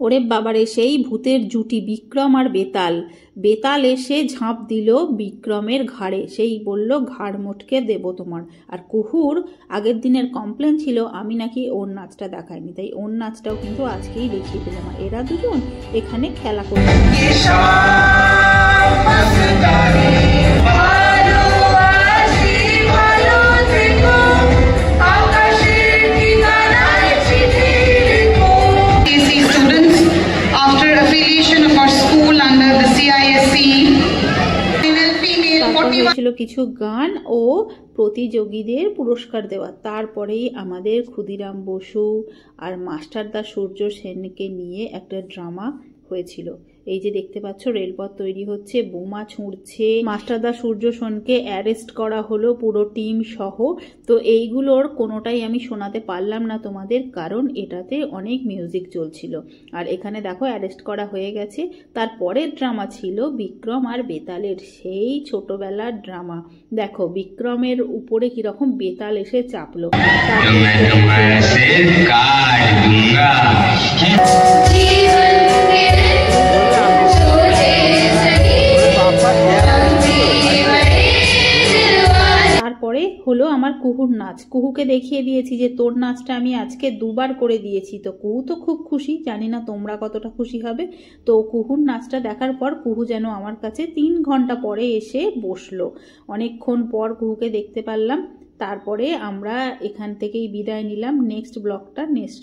ওরে বাবারে, সেই ভূতের জুটি বিক্রম আর বেতাল। বেতাল এসে ঝাঁপ দিল বিক্রমের ঘাড়ে, সেই বলল ঘাড় মোটকে দেব তোমার। আর কুহুর আগের দিনের কমপ্লেন ছিল আমি নাকি ওর নাচটা দেখাইনি, তাই ওর নাচটাও কিন্তু আজকেই দেখিয়ে দিলাম। এরা দুজন এখানে খেলা করছে। হয়েছিল কিছু গান ও প্রতিযোগীদের পুরস্কার দেওয়া। তারপরেই আমাদের ক্ষুদিরাম বসু আর মাস্টারদা সূর্য সেনকে নিয়ে একটা ড্রামা হয়েছিল। এই যে দেখতে পাচ্ছ রেলপথ তৈরি হচ্ছে, বোমা ছুঁড়ছে, মাস্টারদা সূর্য সেনকে অ্যারেস্ট করা হলো পুরো টিম সহ। তো এইগুলোর কোনোটাই আমি শোনাতে পারলাম না তোমাদের, কারণ এটাতে অনেক মিউজিক চলছিল। আর এখানে দেখো অ্যারেস্ট করা হয়ে গেছে। তারপরের ড্রামা ছিল বিক্রম আর বেতালের, সেই ছোটবেলার ড্রামা। দেখো বিক্রমের উপরে কিরকম বেতাল এসে চাপলো। তারপরে হলো আমার কুহুর নাচ। কুহুকে দেখিয়ে দিয়েছি যে তোর নাচটা আমি আজকে 2 বার করে দিয়েছি। তো কুহু তো খুব খুশি, জানি না তোমরা কতটা খুশি হবে। তো কুহুর নাচটা দেখার পর কুহু যেন আমার কাছে 3 ঘন্টা পরে এসে বসলো। অনেকক্ষণ পর কুহুকে দেখতে পারলাম। তারপরে আমরা এখান থেকেই বিদায় নিলাম। নেক্সট ব্লগটা নেক্সট